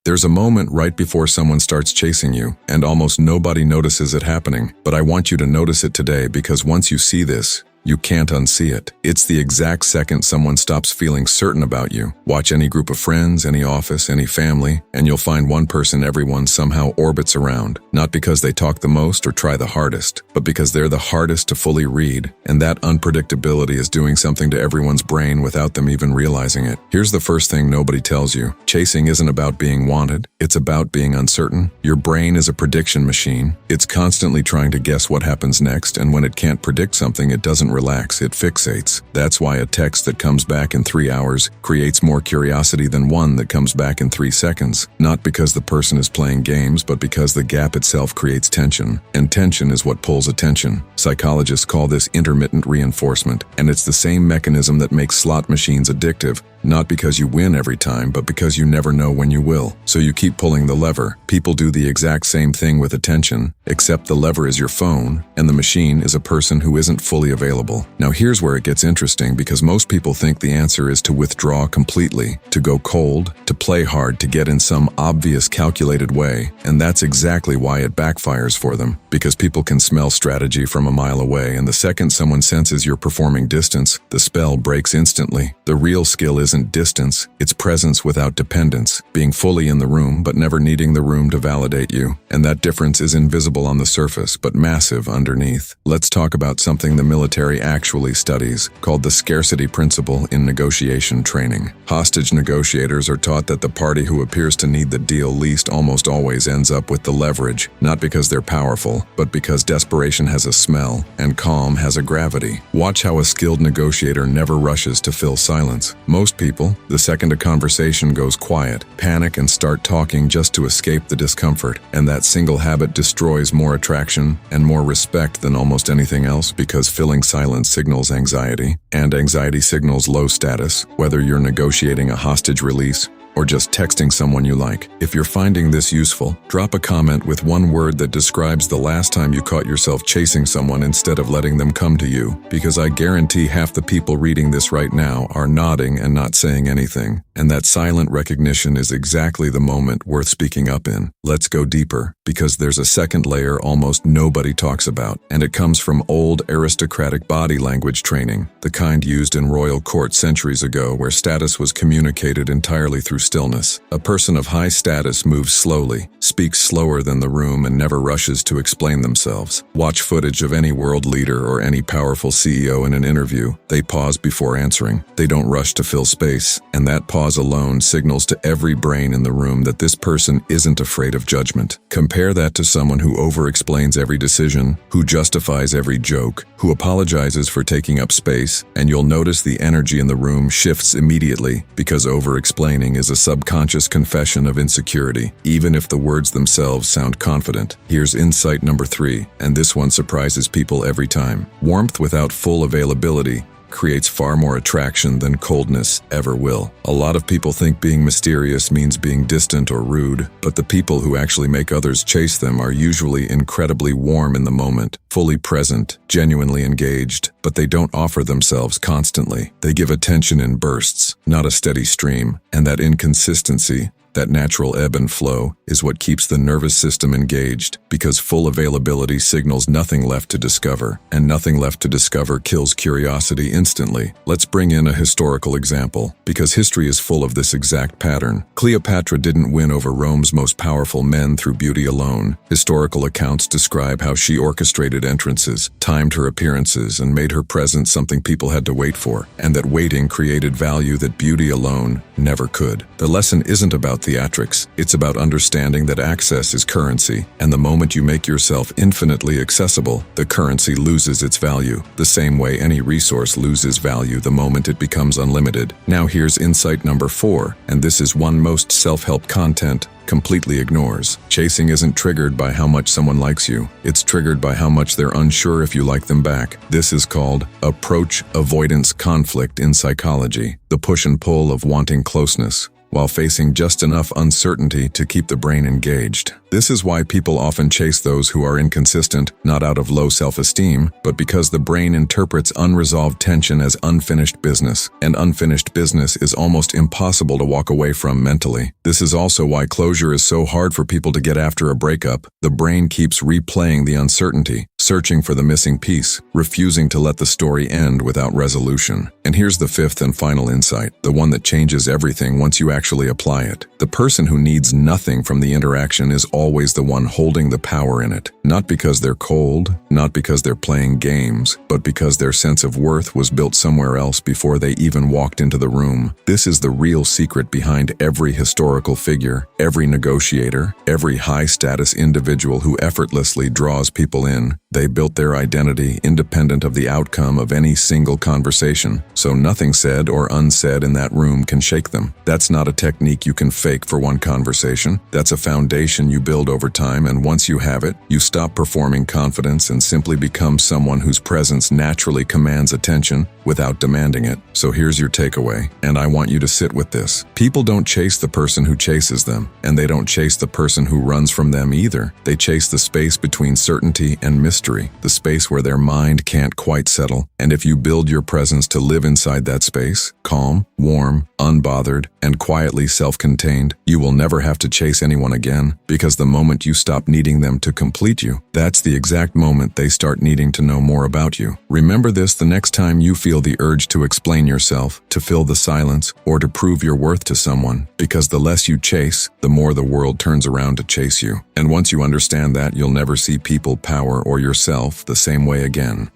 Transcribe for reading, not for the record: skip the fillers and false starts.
There's a moment right before someone starts chasing you, and almost nobody notices it happening, but I want you to notice it today because once you see this, you can't unsee it. It's the exact second someone stops feeling certain about you. Watch any group of friends, any office, any family, and you'll find one person everyone somehow orbits around. Not because they talk the most or try the hardest, but because they're the hardest to fully read, and that unpredictability is doing something to everyone's brain without them even realizing it. Here's the first thing nobody tells you. Chasing isn't about being wanted, it's about being uncertain. Your brain is a prediction machine. It's constantly trying to guess what happens next, and when it can't predict something, it doesn't relax, it fixates. That's why a text that comes back in 3 hours creates more curiosity than one that comes back in 3 seconds. Not because the person is playing games, but because the gap itself creates tension. And tension is what pulls attention. Psychologists call this intermittent reinforcement, and it's the same mechanism that makes slot machines addictive. Not because you win every time, but because you never know when you will. So you keep pulling the lever. People do the exact same thing with attention, except the lever is your phone, and the machine is a person who isn't fully available. Now here's where it gets interesting, because most people think the answer is to withdraw completely, to go cold, to play hard, to get in some obvious calculated way, and that's exactly why it backfires for them. Because people can smell strategy from a mile away, and the second someone senses you're performing distance, the spell breaks instantly. The real skill isn't distance, it's presence without dependence, being fully in the room but never needing the room to validate you. And that difference is invisible on the surface but massive underneath. Let's talk about something the military actually studies, called the scarcity principle in negotiation training. Hostage negotiators are taught that the party who appears to need the deal least almost always ends up with the leverage, not because they're powerful, but because desperation has a smell and calm has a gravity. Watch how a skilled negotiator never rushes to fill silence. Most people, the second a conversation goes quiet, panic and start talking just to escape the discomfort, and that single habit destroys more attraction and more respect than almost anything else, because filling silence signals anxiety, and anxiety signals low status, whether you're negotiating a hostage release or just texting someone you like. If you're finding this useful, drop a comment with one word that describes the last time you caught yourself chasing someone instead of letting them come to you, because I guarantee half the people reading this right now are nodding and not saying anything, and that silent recognition is exactly the moment worth speaking up in. Let's go deeper, because there's a second layer almost nobody talks about, and it comes from old aristocratic body language training, the kind used in royal court centuries ago, where status was communicated entirely through stillness. A person of high status moves slowly, speaks slower than the room, and never rushes to explain themselves. Watch footage of any world leader or any powerful CEO in an interview. They pause before answering. They don't rush to fill space, and that pause alone signals to every brain in the room that this person isn't afraid of judgment. Compare that to someone who over-explains every decision, who justifies every joke, who apologizes for taking up space, and you'll notice the energy in the room shifts immediately, because over-explaining is a subconscious confession of insecurity, even if the words themselves sound confident. Here's insight number 3, and this one surprises people every time. Warmth without full availability creates far more attraction than coldness ever will. A lot of people think being mysterious means being distant or rude, but the people who actually make others chase them are usually incredibly warm in the moment, fully present, genuinely engaged, but they don't offer themselves constantly. They give attention in bursts, not a steady stream, and that inconsistency, that natural ebb and flow, is what keeps the nervous system engaged, because full availability signals nothing left to discover, and nothing left to discover kills curiosity instantly. Let's bring in a historical example, because history is full of this exact pattern. Cleopatra didn't win over Rome's most powerful men through beauty alone. Historical accounts describe how she orchestrated entrances, timed her appearances, and made her presence something people had to wait for, and that waiting created value that beauty alone never could. The lesson isn't about theatrics, it's about understanding that access is currency, and the moment you make yourself infinitely accessible, the currency loses its value, the same way any resource loses value the moment it becomes unlimited. Now here's insight number 4, and this is one most self-help content completely ignores. Chasing isn't triggered by how much someone likes you, it's triggered by how much they're unsure if you like them back. This is called approach avoidance conflict in psychology, the push and pull of wanting closeness while facing just enough uncertainty to keep the brain engaged. This is why people often chase those who are inconsistent, not out of low self-esteem, but because the brain interprets unresolved tension as unfinished business, and unfinished business is almost impossible to walk away from mentally. This is also why closure is so hard for people to get after a breakup. The brain keeps replaying the uncertainty, searching for the missing piece, refusing to let the story end without resolution. And here's the fifth and final insight, the one that changes everything once you actually apply it. The person who needs nothing from the interaction is always the one holding the power in it. Not because they're cold, not because they're playing games, but because their sense of worth was built somewhere else before they even walked into the room. This is the real secret behind every historical figure, every negotiator, every high-status individual who effortlessly draws people in. They built their identity independent of the outcome of any single conversation, so nothing said or unsaid in that room can shake them. That's not a technique you can fake for one conversation. That's a foundation you build over time, and once you have it, you stop performing confidence and simply become someone whose presence naturally commands attention without demanding it. So here's your takeaway, and I want you to sit with this. People don't chase the person who chases them, and they don't chase the person who runs from them either. They chase the space between certainty and mystery, the space where their mind can't quite settle. And if you build your presence to live inside that space, calm, warm, unbothered, and quietly self-contained, you will never have to chase anyone again, because the moment you stop needing them to complete you, that's the exact moment they start needing to know more about you. Remember this the next time you feel the urge to explain yourself, to fill the silence, or to prove your worth to someone, because the less you chase, the more the world turns around to chase you. And once you understand that, you'll never see people, power, or yourself the same way again.